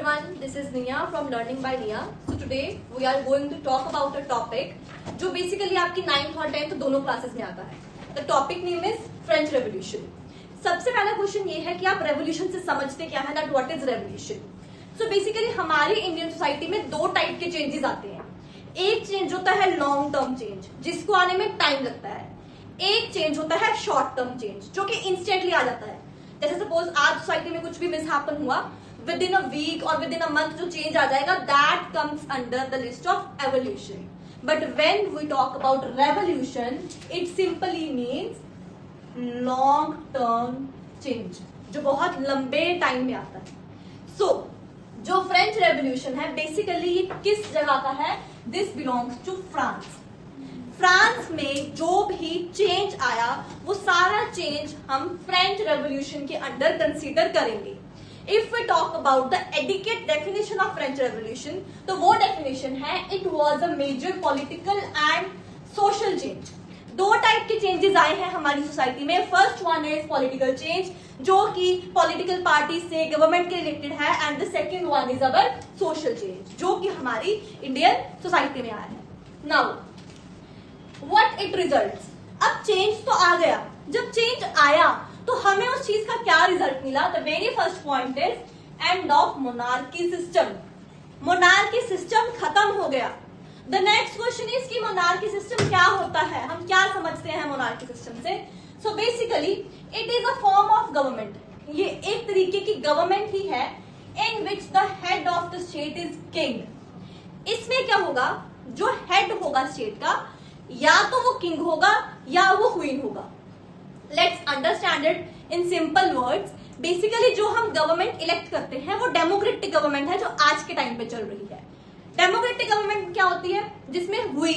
everyone, this is Nia from Learning by Nia. So today we are going to talk about a topic जो basically आपकी 9th और 10th दोनों classes में आता है. The topic name is French Revolution. सबसे पहला question ये है कि आप रेवोल्यूशन से समझते क्या है, that what is revolution. So basically हमारी इंडियन सोसाइटी में दो टाइप के चेंजेस आते हैं. एक चेंज होता है लॉन्ग टर्म चेंज जिसको आने में टाइम लगता है. एक चेंज होता है शॉर्ट टर्म चेंज जो कि इंस्टेंटली आ जाता है. जैसे सपोज आज सोसाइटी में कुछ भी मिसहैपन हुआ, विद इन अ वीक और विद इन अ मंथ जो चेंज आ जाएगा, that comes under the list of evolution. But when we talk about revolution, it simply means long term change जो बहुत लंबे टाइम में आता है. सो जो फ्रेंच रेवोल्यूशन है बेसिकली ये किस जगह का है? This belongs to France. France में जो भी चेंज आया वो सारा चेंज हम फ्रेंच रेवोल्यूशन के अंडर कंसीडर करेंगे. If we talk about the adequate definition of French revolution, तो वो डेफिनेशन है it was a major political and social change. दो टाइप के चेंजेस आए हैं हमारी सोसाइटी में. First one is political change जो कि पॉलिटिकल पार्टी से गवर्नमेंट के रिलेटेड है, and the second one is our social change जो कि हमारी इंडियन सोसाइटी में आया है. Now what it results. अब चेंज तो आ गया. जब चेंज आया तो हमें उस चीज का क्या रिजल्ट मिला? The very first point is end of monarchy system. Monarchy system खत्म हो गया. द नेक्स्ट क्वेश्चन इज कि मोनार्की सिस्टम क्या होता है, हम क्या समझते हैं मोनार्की सिस्टम से. So basically it is a form of government. ये एक तरीके की गवर्नमेंट ही है in which the head of the state is king. इसमें क्या होगा, जो हेड होगा स्टेट का या तो वो किंग होगा या वो क्वीन होगा. Let's understand it in simple words. Basically जो हम गवर्नमेंट इलेक्ट करते हैं वो डेमोक्रेटिक गवर्नमेंट है जो आज के टाइम पे चल रही है. डेमोक्रेटिक गवर्नमेंट क्या होती है? जिसमें we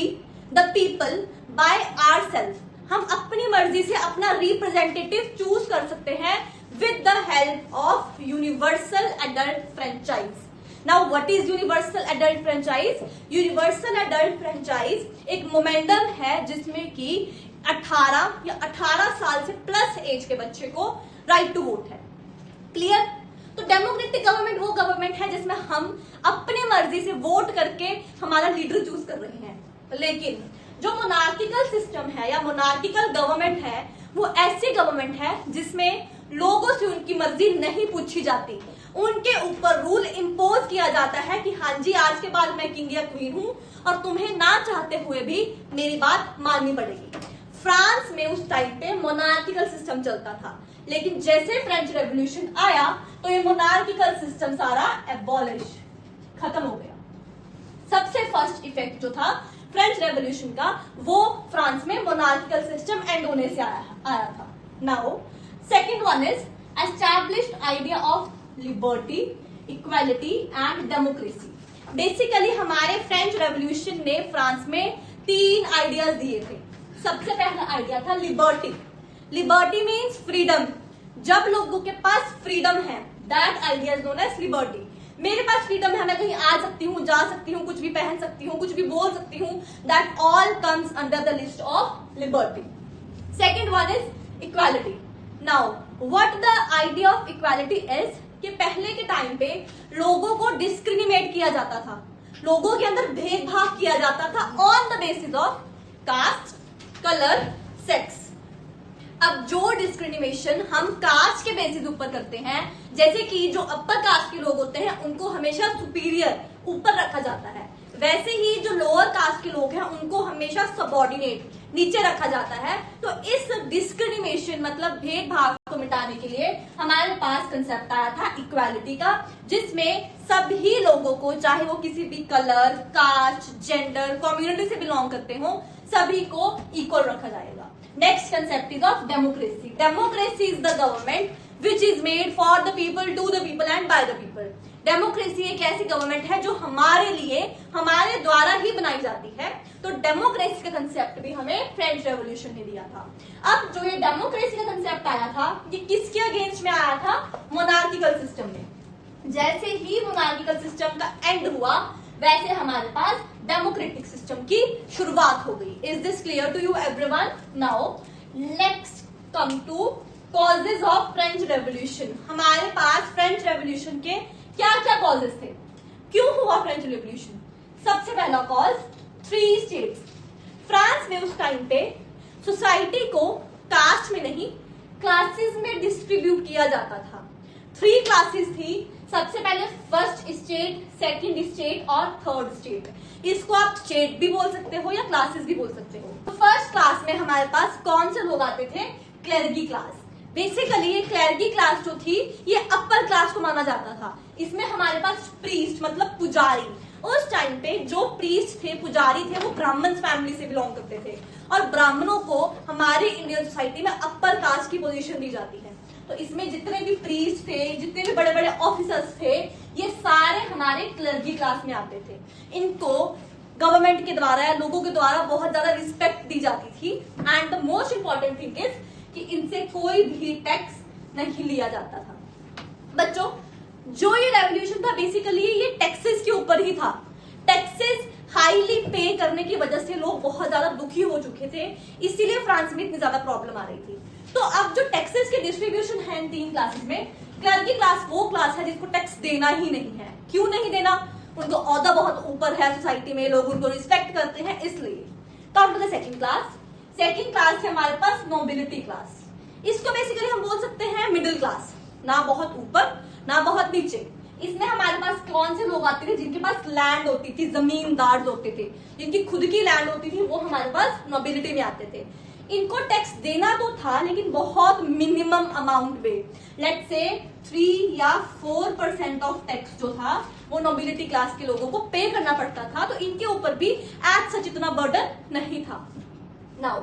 the people by ourselves हम अपनी मर्जी से अपना रिप्रेजेंटेटिव चूज कर सकते हैं with the help of universal adult franchise. Now what is universal adult franchise? Universal adult franchise एक मोमेंटम है जिसमें कि 18 या 18 साल से प्लस एज के बच्चे को राइट टू वोट है. क्लियर? तो डेमोक्रेटिक गवर्नमेंट वो गवर्नमेंट है जिसमें हम अपनी मर्जी से वोट करके हमारा लीडर चूज कर रहे हैं. लेकिन जो मोनार्किकल सिस्टम है या मोनार्किकल गवर्नमेंट है वो ऐसी गवर्नमेंट है जिसमें लोगों से उनकी मर्जी नहीं पूछी जाती. उनके ऊपर रूल इम्पोज किया जाता है कि हाँ जी आज के बाद मैं किंग या क्वीन हूं और तुम्हें ना चाहते हुए भी मेरी बात माननी पड़ेगी. फ्रांस में उस टाइम पे मोनार्किकल सिस्टम चलता था, लेकिन जैसे फ्रेंच रेवोल्यूशन आया तो ये मोनार्किकल सिस्टम सारा एबॉलिश खत्म हो गया. सबसे फर्स्ट इफेक्ट जो था फ्रेंच रेवोल्यूशन का वो फ्रांस में मोनार्किकल सिस्टम एंड होने से आया था. Now second one is established idea of liberty, equality and democracy. Basically हमारे फ्रेंच रेवोल्यूशन ने फ्रांस में 3 आइडियाज दिए थे. सबसे पहला आइडिया था लिबर्टी. Liberty means freedom. जब लोगों के पास फ्रीडम है, that idea is known as liberty. मेरे पास फ्रीडम है, मैं कहीं आ सकती हूँ, जा सकती हूँ, कुछ भी पहन सकती हूँ, कुछ भी बोल सकती हूँ. That all comes under the list of liberty. Second one is equality. Now what the idea of equality is कि पहले के टाइम पे लोगों को डिस्क्रिमिनेट किया जाता था, लोगों के अंदर भेदभाव किया जाता था on the basis of caste, colour, sex. अब जो डिस्क्रिमिनेशन हम कास्ट के बेसिस ऊपर करते हैं, जैसे कि जो अपर कास्ट के लोग होते हैं उनको हमेशा सुपीरियर ऊपर रखा जाता है, वैसे ही जो लोअर कास्ट के लोग हैं उनको हमेशा सबऑर्डिनेट नीचे रखा जाता है. तो इस डिस्क्रिमिनेशन मतलब भेदभाव को मिटाने के लिए हमारे पास कंसेप्ट आया था इक्वालिटी का, जिसमें सभी लोगों को चाहे वो किसी भी कलर, कास्ट, जेंडर, कम्युनिटी से बिलोंग करते हो, सभी को इक्वल रखा जाएगा. Next concept is of democracy. Democracy is the government which is made for the people, to the people and by the people. Democracy एक ऐसी गवर्नमेंट है जो हमारे लिए, हमारे द्वारा ही बनाई जाती है. तो डेमोक्रेसी का कंसेप्ट भी हमें फ्रेंच रेवोल्यूशन ने दिया था. अब जो ये डेमोक्रेसी का कंसेप्ट आया था ये किसके अगेंस्ट में आया था? मोनार्किकल सिस्टम में. जैसे ही मोनार्किकल सिस्टम का एंड हुआ वैसे हमारे पास डेमोक्रेटिक सिस्टम की शुरुआत हो गई. Is this clear to you everyone? Now next come to causes of French revolution. हमारे पास फ्रेंच रेवोल्यूशन के क्या क्या कॉजेस थे, क्यों हुआ फ्रेंच रिवॉल्यूशन? सबसे पहला कॉज 3 स्टेट्स। फ्रांस में उस टाइम पे सोसाइटी को कास्ट में नहीं क्लासेस में डिस्ट्रीब्यूट किया जाता था। 3 क्लासेस थी। सबसे पहले फर्स्ट स्टेट, सेकंड स्टेट और थर्ड स्टेट। इसको आप स्टेट भी बोल सकते हो या क्लासेस भी बोल सकते हो। तो फर्स्ट क्लास में हमारे पास कौन से लोग आते थे? क्लेरिगी क्लास। बेसिकली ये क्लेरिगी क्लास जो थी ये अपर क्लास को माना जाता था। इसमें हमारे पास प्रीस्ट मतलब पुजारी, उस टाइम पे जो प्रीस्ट थे, पुजारी थे, वो ब्राह्मण फैमिली से बिलोंग करते थे और ब्राह्मणों को हमारे इंडियन सोसाइटी में अपर कास्ट की पोजीशन दी जाती है। तो इसमें जितने भी प्रीस्ट थे, जितने भी बड़े बड़े ऑफिसर्स थे, ये सारे हमारे क्लर्की क्लास में आते थे। इनको गवर्नमेंट के द्वारा या लोगों के द्वारा बहुत ज्यादा रिस्पेक्ट दी जाती थी। And the most important thing is कि इनसे कोई भी टैक्स नहीं लिया जाता था। बच्चों, जो ये रेवोल्यूशन था बेसिकली ये टैक्सेस के ऊपर ही था। टैक्सेस हाईली पे करने की वजह से लोग बहुत ज्यादा दुखी हो चुके थे, इसीलिए फ्रांस में इतनी ज्यादा प्रॉब्लम आ रही थी। तो अब जो टैक्सेस के डिस्ट्रीब्यूशन है इन 3 क्लासेस में, क्लर्की क्लास वो क्लास है जिसको टैक्स देना ही नहीं है। क्यों नहीं देना? उनको ओहदा बहुत ऊपर है सोसाइटी में, लोग उनको रिस्पेक्ट करते हैं, इसलिए। Come to the second class. Second class है हमारे पास नोबिलिटी क्लास। इसको बेसिकली हम बोल सकते हैं मिडिल क्लास, ना बहुत ऊपर ना बहुत नीचे। इसमें हमारे पास कौन से लोग आते थे? जिनके पास लैंड होती थी, जमींदार होते थे, जिनकी खुद की लैंड होती थी, वो हमारे पास नोबिलिटी में आते थे। इनको टैक्स देना तो था लेकिन बहुत मिनिमम अमाउंट में, लेट्स से 3 या 4% ऑफ टैक्स जो था वो नोबिलिटी क्लास के लोगों को पे करना पड़ता था। तो इनके ऊपर भी एज सच इतना बर्डन नहीं था। Now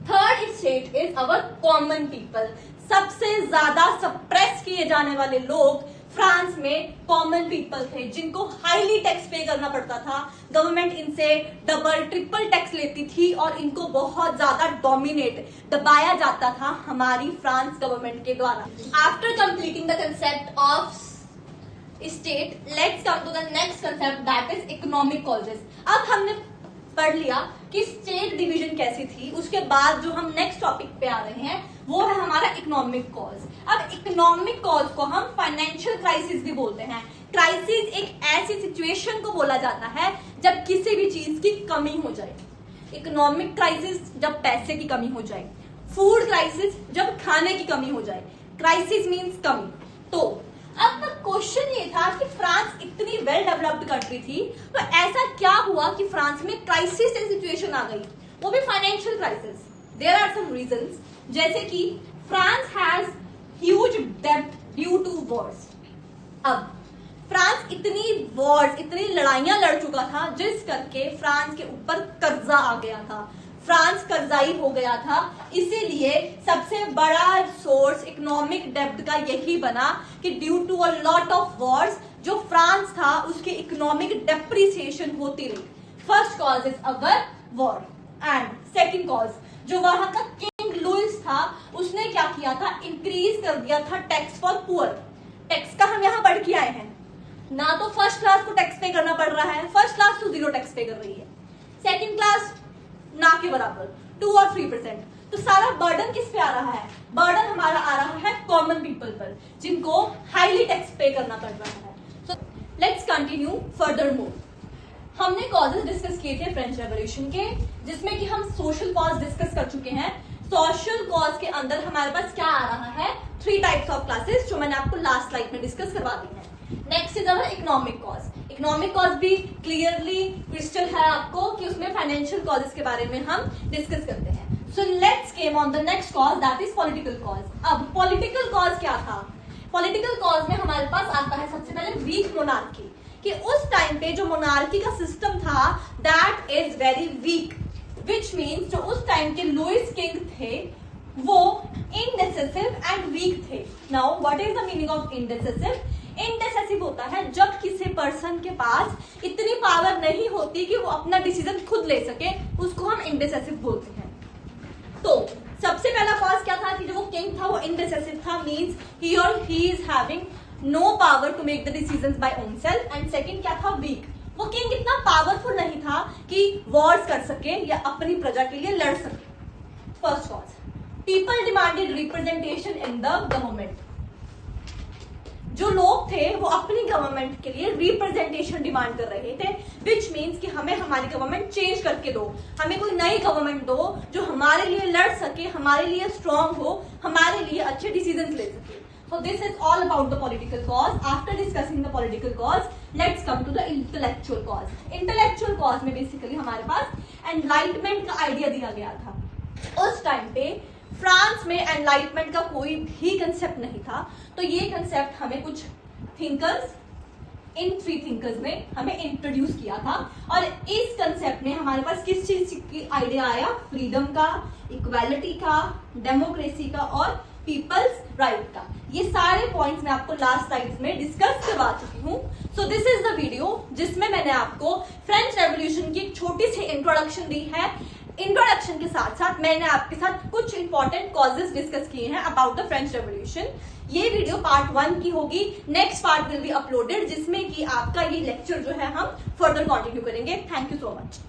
third state is our common people. सबसे ज्यादा सप्रेस किए जाने वाले लोग फ्रांस में कॉमन पीपल थे, जिनको हाईली टैक्स पे करना पड़ता था। गवर्नमेंट इनसे डबल ट्रिपल टैक्स लेती थी और इनको बहुत ज्यादा डोमिनेट दबाया जाता था हमारी फ्रांस गवर्नमेंट के द्वारा। After completing the concept of state, let's come to the next concept that is economic causes. अब हमने पढ़ लिया कि स्टेट डिवीजन कैसी थी, उसके बाद जो हम नेक्स्ट टॉपिक पे आ रहे हैं वो है हमारा इकोनॉमिक कॉज। अब इकोनॉमिक कॉज को हम फाइनेंशियल क्राइसिस भी बोलते हैं। क्राइसिस एक ऐसी सिचुएशन को बोला जाता है जब किसी भी चीज की कमी हो जाए। इकोनॉमिक क्राइसिस जब पैसे की कमी हो जाए, फूड क्राइसिस जब खाने की कमी हो जाए। क्राइसिस मीन्स कमी। तो अब क्वेश्चन ये था कि फ्रांस इतनी वेल डेवलप्ड कंट्री थी, तो ऐसा क्या हुआ कि फ्रांस में क्राइसिस सिचुएशन आ गई, वो भी financial crisis. There are some reasons, जैसे कि फ्रांस हैज ह्यूज डेब्ट ड्यू टू वॉर्स। अब फ्रांस इतनी वॉर्स, इतनी लड़ाइयां लड़ चुका था जिस करके फ्रांस के ऊपर कर्जा आ गया था। फ्रांस कर्जाई हो गया था, इसीलिए सबसे बड़ा सोर्स इकोनॉमिक डेब्ट का यही बना कि due to a lot of wars जो फ्रांस था उसकी इकोनॉमिक डेप्रिसिएशन होती रही। First cause is our war and second cause जो वहां का किंग लुइस था उसने क्या किया था, इंक्रीज कर दिया था टैक्स फॉर पुअर। टैक्स का हम यहाँ पढ़ के आए हैं ना, तो फर्स्ट क्लास को टैक्स पे करना पड़ रहा है, फर्स्ट क्लास तो 0 टैक्स पे कर रही है, सेकंड क्लास ना के बराबर 2 और 3%। तो सारा बर्डन किस पे आ रहा है? बर्डन हमारा आ रहा है कॉमन पीपल पर, जिनको हाईली टैक्स पे करना पड़ रहा है। So let's continue further more. हमने कॉजेस डिस्कस किए थे फ्रेंच रेवोल्यूशन के, जिसमें कि हम सोशल कॉज डिस्कस कर चुके हैं। सोशल कॉज के अंदर हमारे पास क्या आ रहा है? 3 टाइप्स ऑफ क्लासेस, जो मैंने आपको लास्ट स्लाइड में डिस्कस करवा दी है। Next is our economic cause. Economic cause भी क्लियरली क्रिस्टल है आपको कि उसमें फाइनेंशियल कॉजेस के बारे में हम डिस्कस करते हैं। So let's came on the next cause that is political cause. अब पॉलिटिकल कॉज क्या था? पॉलिटिकल कॉज में हमारे पास आता है सबसे पहले वीक मोनार्की, कि उस टाइम पे जो मोनार्की का सिस्टम था that is very weak, which means जो उस टाइम के लुइस किंग थे वो इनडेसिसिव एंड वीक थे। Now what is the meaning of indecisive? Indecisive होता है जब किसी पर्सन के पास इतनी पावर नहीं होती कि वो अपना डिसीजन खुद ले सके, उसको हम इनडेसिसिव बोलते हैं। तो सबसे पहला कॉज क्या था कि जो वो किंग था वो इनडेसिसिव था, मीन्स ही और he is having no power to make the decisions by own self. And second क्या था? वीक। वो किंग इतना पावरफुल नहीं था कि वॉर्स कर सके या अपनी प्रजा के लिए लड़ सके। First cause, people demanded representation in the government. जो लोग थे वो अपनी गवर्नमेंट के लिए रिप्रेजेंटेशन डिमांड कर रहे थे, विच मीन्स कि हमें हमारी गवर्नमेंट चेंज करके दो, हमें कोई नई गवर्नमेंट दो जो हमारे लिए लड़ सके, हमारे लिए स्ट्रांग हो, हमारे लिए अच्छे डिसीजन ले सके। So this is all about the political cause. After discussing the political cause, let's come to the intellectual cause. Intellectual cause में basically हमारे पास enlightenment का आइडिया दिया गया था। उस टाइम पे फ्रांस में एनलाइटमेंट का कोई भी कंसेप्ट नहीं था, तो ये कंसेप्ट हमें कुछ थिंकर्स, इन 3 थिंकर्स ने हमें इंट्रोड्यूस किया था। और इस कंसेप्ट में हमारे पास किस चीज की आइडिया आया? फ्रीडम का, इक्वालिटी का, डेमोक्रेसी का और पीपल्स राइट का। ये सारे पॉइंट्स मैं आपको लास्ट स्लाइड्स में डिस्कस करवा चुकी हूँ। So this is the video जिसमें मैंने आपको फ्रेंच रेवोल्यूशन की एक छोटी सी इंट्रोडक्शन दी है। इंट्रोडक्शन के साथ साथ मैंने आपके साथ कुछ इंपॉर्टेंट कॉजेस डिस्कस किए हैं अबाउट द फ्रेंच रेवोल्यूशन। ये वीडियो पार्ट 1 की होगी, next part will be uploaded जिसमें कि आपका ये लेक्चर जो है हम फर्दर कंटिन्यू करेंगे। Thank you so much.